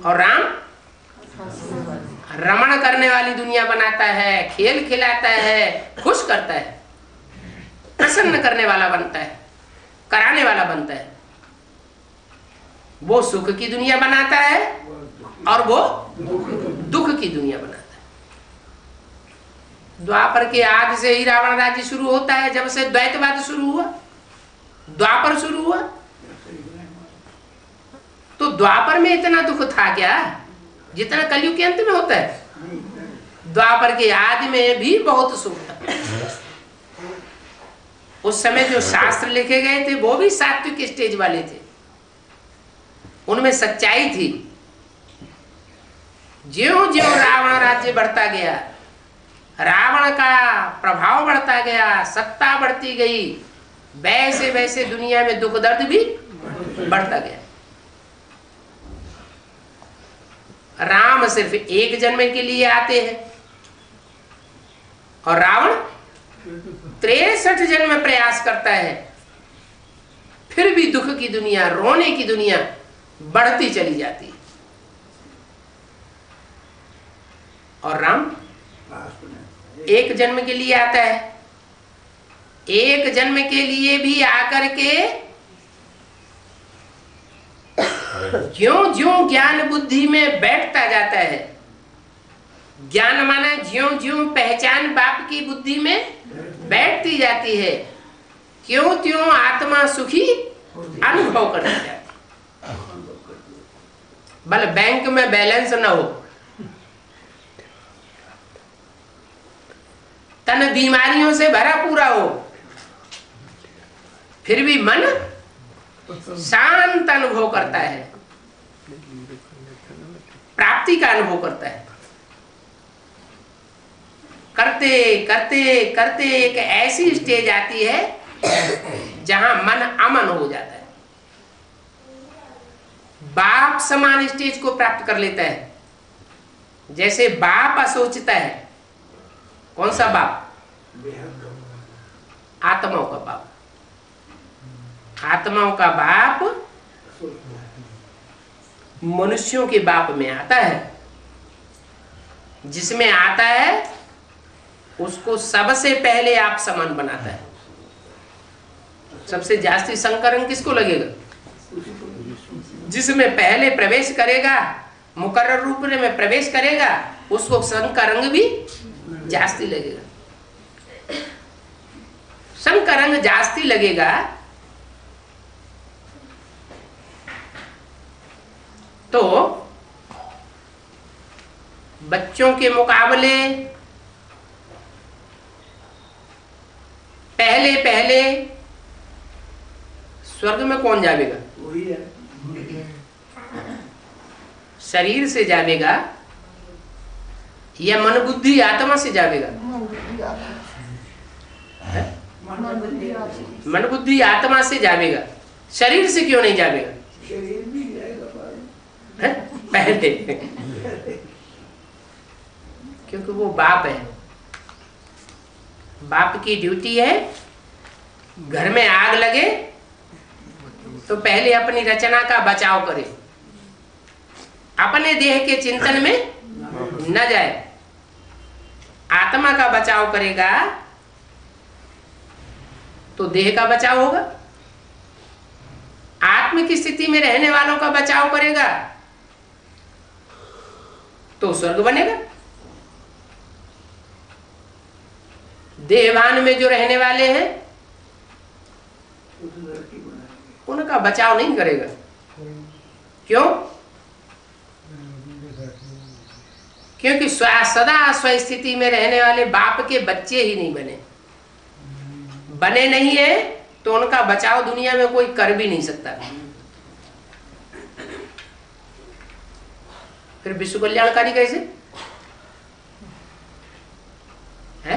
और राम रमण करने वाली दुनिया बनाता है, खेल खिलाता है, खुश करता है, प्रसन्न करने वाला बनता है, कराने वाला बनता है। वो सुख की दुनिया बनाता है और वो दुख की दुनिया बनाता है। द्वापर के आदि से ही रावण राज्य शुरू होता है। जब से द्वैतवाद शुरू हुआ, द्वापर शुरू हुआ, तो द्वापर में इतना दुख था क्या जितना कलयुग के अंत में होता है? द्वापर के आदि में भी बहुत सुख था। उस समय जो शास्त्र लिखे गए थे वो भी सात्विक स्टेज वाले थे, उनमें सच्चाई थी। ज्यों ज्यों रावण राज्य बढ़ता गया, रावण का प्रभाव बढ़ता गया, सत्ता बढ़ती गई, वैसे वैसे दुनिया में दुख दर्द भी बढ़ता गया। राम सिर्फ एक जन्म के लिए आते हैं और रावण 63 जन्म प्रयास करता है, फिर भी दुख की दुनिया, रोने की दुनिया बढ़ती चली जाती है। और राम एक जन्म के लिए आता है। एक जन्म के लिए भी आकर के ज्यों ज्यों ज्ञान बुद्धि में बैठता जाता है, ज्ञान माना ज्यों ज्यों पहचान बाप की बुद्धि में बैठती जाती है, क्यों त्यों आत्मा सुखी अनुभव करती जाती है। भले बैंक में बैलेंस न हो, तन बीमारियों से भरा पूरा हो, फिर भी मन शांत अनुभव करता है, प्राप्ति का अनुभव करता है। करते करते करते एक ऐसी स्टेज आती है जहां मन अमन हो जाता है, बाप समान स्टेज को प्राप्त कर लेता है। जैसे बाप असोचता है। कौन सा बाप? आत्माओं का बाप। आत्माओं का बाप मनुष्यों के बाप में आता है। जिसमें आता है उसको सबसे पहले आप समान बनाता है। सबसे जास्ती संकरंग किसको लगेगा? जिसमें पहले प्रवेश करेगा, मुकर्रर रूप में प्रवेश करेगा, उसको संकरंग भी जास्ती लगेगा। संकरंग जास्ती लगेगा तो बच्चों के मुकाबले पहले पहले स्वर्ग में कौन जावेगा? वही है। शरीर से जावेगा या मन बुद्धि आत्मा से जावेगा? मन बुद्धि आत्मा से जावेगा। शरीर से क्यों नहीं जावेगा? शरीर भी जाएगा पहले क्योंकि वो बाप है। बाप की ड्यूटी है, घर में आग लगे तो पहले अपनी रचना का बचाव करे, अपने देह के चिंतन में न जाए। आत्मा का बचाव करेगा तो देह का बचाव होगा। आत्म की स्थिति में रहने वालों का बचाव करेगा तो स्वर्ग बनेगा। देहभान में जो रहने वाले हैं उनका बचाव नहीं करेगा। क्यों? क्योंकि सदा स्वस्थिति में रहने वाले बाप के बच्चे ही नहीं बने नहीं है तो उनका बचाव दुनिया में कोई कर भी नहीं सकता। फिर विश्व कल्याणकारी कैसे है?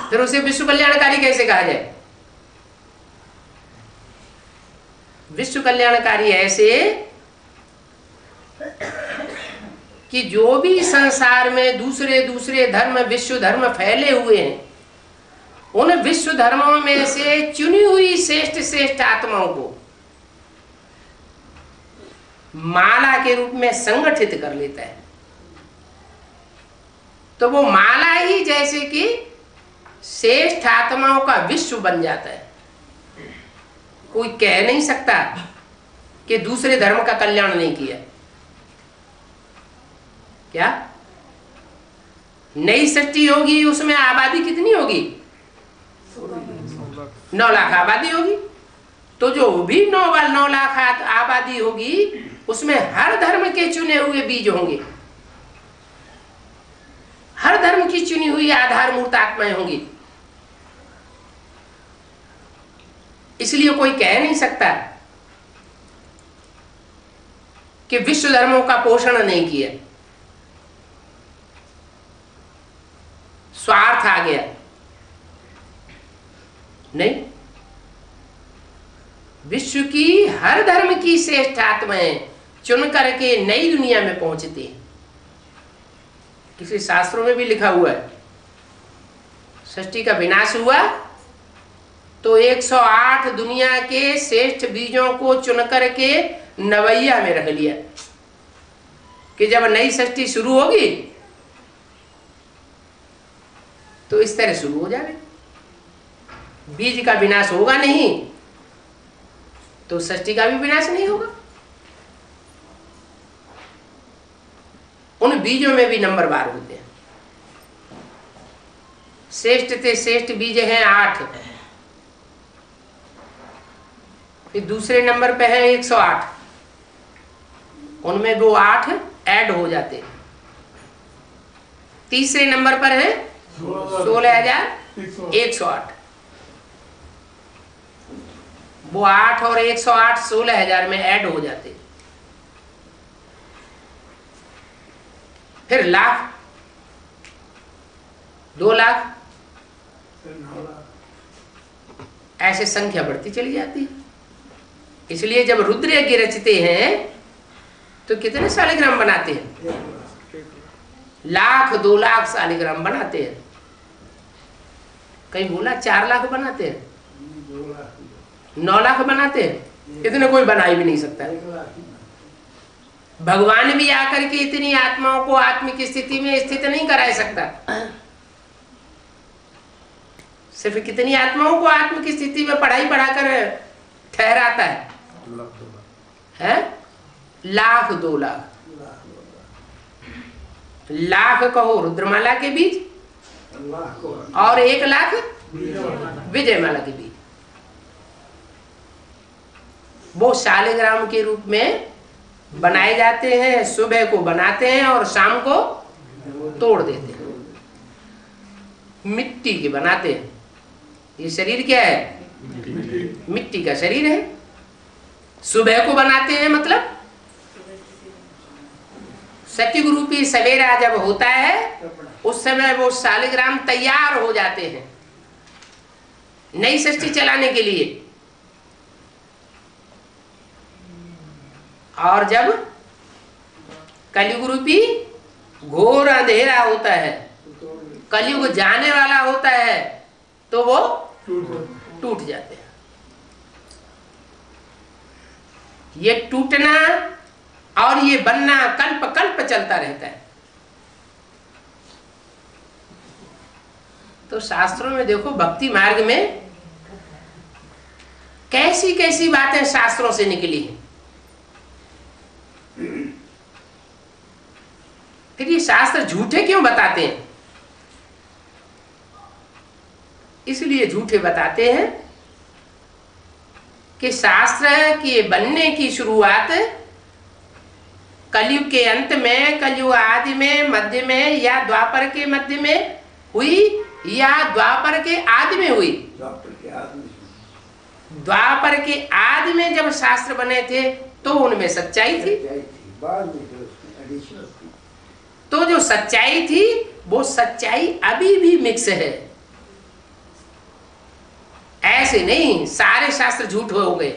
फिर उसे विश्व कल्याणकारी कैसे कहा जाए? विश्व कल्याणकारी ऐसे कि जो भी संसार में दूसरे दूसरे धर्म, विश्व धर्म फैले हुए हैं, उन विश्व धर्मों में से चुनी हुई श्रेष्ठ श्रेष्ठ आत्माओं को माला के रूप में संगठित कर लेता है। तो वो माला ही जैसे कि श्रेष्ठ आत्माओं का विश्व बन जाता है। कोई कह नहीं सकता कि दूसरे धर्म का कल्याण नहीं किया। क्या नई सृष्टि होगी, उसमें आबादी कितनी होगी? 9 लाख आबादी होगी। तो जो भी 9 लाख आबादी होगी उसमें हर धर्म के चुने हुए बीज होंगे, हर धर्म की चुनी हुई आधारभूत आत्माएं होंगी। इसलिए कोई कह नहीं सकता कि विश्व धर्मों का पोषण नहीं किया। स्वार्थ आ गया नहीं। विश्व की हर धर्म की श्रेष्ठ आत्माएं चुन करके नई दुनिया में पहुंचती हैं। किसी शास्त्रों में भी लिखा हुआ है, सृष्टि का विनाश हुआ तो 108 दुनिया के श्रेष्ठ बीजों को चुन करके नवैया में रख लिया कि जब नई सृष्टि शुरू होगी तो इस तरह शुरू हो जाए। बीज का विनाश होगा नहीं तो सृष्टि का भी विनाश नहीं होगा। उन बीजों में भी नंबर बार होते हैं। श्रेष्ठ से श्रेष्ठ बीज हैं 8, फिर दूसरे नंबर पे है 108, उनमें वो 8 ऐड हो जाते हैं। तीसरे नंबर पर है 16,108, वो 8 और 108 16,000 में ऐड हो जाते। फिर लाख, 2 लाख, ऐसे संख्या बढ़ती चली जाती है। इसलिए जब रुद्र यज्ञ रचते हैं तो कितने शालिग्राम बनाते हैं? 1 लाख 2 लाख शालिग्राम बनाते हैं। कहीं बोला 4 लाख बनाते हैं, 9 लाख बनाते हैं। इतने कोई बना ही भी नहीं सकता। भगवान भी आकर के इतनी आत्माओं को आत्मिक स्थिति में स्थित नहीं करा सकता। सिर्फ कितनी आत्माओं को आत्मिक स्थिति में पढ़ाई पढ़ाकर ठहराता है? 1 लाख 2 लाख। लाख कहो रुद्रमाला के बीज और 1 लाख विजयमाला के बीज। वो शालिग्राम के रूप में बनाए जाते हैं, सुबह को बनाते हैं और शाम को तोड़ देते हैं। मिट्टी के बनाते हैं। ये शरीर क्या है? मिट्टी का शरीर है। सुबह को बनाते हैं मतलब सतयुग रूपी सवेरा जब होता है उस समय वो शालिग्राम तैयार हो जाते हैं नई सृष्टि चलाने के लिए। और जब कलयुग रूपी घोर अंधेरा होता है, कलयुग जाने वाला होता है, तो वो टूट जाते हैं। ये टूटना और ये बनना कल्प कल्प चलता रहता है। तो शास्त्रों में देखो, भक्ति मार्ग में कैसी कैसी बातें शास्त्रों से निकली हैं। फिर ये शास्त्र झूठे क्यों बताते हैं? इसलिए झूठे बताते हैं कि शास्त्र के बनने की शुरुआत कलयुग के अंत में, कलयुग आदि में, मध्य में, या द्वापर के मध्य में हुई, या द्वापर के आदि में हुई। द्वापर के आदि में जब शास्त्र बने थे तो उनमें सच्चाई थी। तो जो सच्चाई थी वो सच्चाई अभी भी मिक्स है। ऐसे नहीं सारे शास्त्र झूठ हो गए।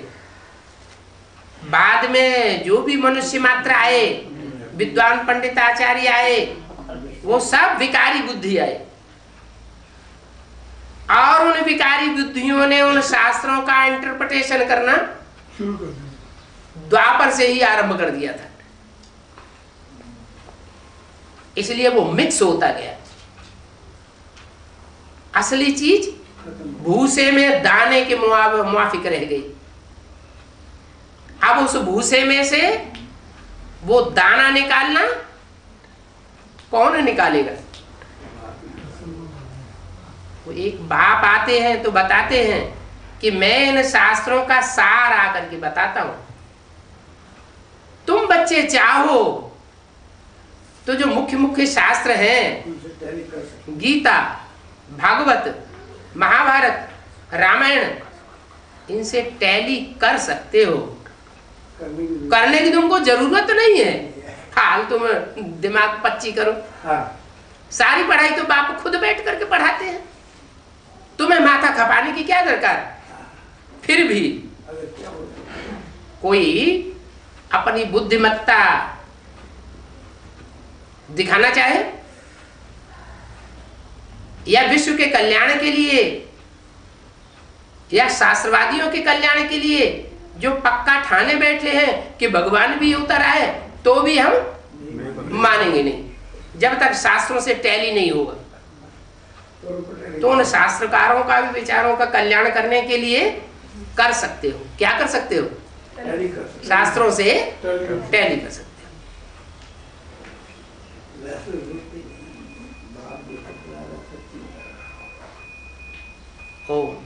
बाद में जो भी मनुष्य मात्र आए, विद्वान पंडित आचार्य आए, वो सब विकारी बुद्धि आए और उन विकारी बुद्धियों ने उन शास्त्रों का इंटरप्रिटेशन करना द्वापर से ही आरंभ कर दिया था। इसलिए वो मिक्स होता गया। असली चीज भूसे में दाने के मुआफिक रह गई। अब उस भूसे में से वो दाना निकालना कौन निकालेगा? वो एक बाप आते हैं तो बताते हैं कि मैं इन शास्त्रों का सार आकर के बताता हूं। तुम बच्चे चाहो तो जो मुख्य मुख्य शास्त्र हैं, गीता, भागवत, महाभारत, रामायण, इनसे टैली कर सकते हो। करने की तुमको जरूरत नहीं है। फालतू में दिमाग पच्ची करो। सारी पढ़ाई तो बाप खुद बैठ करके पढ़ाते हैं, तुम्हें माथा खपाने की क्या दरकार। फिर भी कोई अपनी बुद्धिमत्ता दिखाना चाहे या विश्व के कल्याण के लिए या शास्त्रवादियों के कल्याण के लिए जो पक्का ठाने बैठे हैं कि भगवान भी उतर आए, तो भी हम मानेंगे नहीं जब तक शास्त्रों से टैली नहीं होगा। तो उन शास्त्रकारों का भी विचारों का कल्याण करने के लिए कर सकते हो। क्या कर सकते हो? शास्त्रों से टैली कर सकते हो।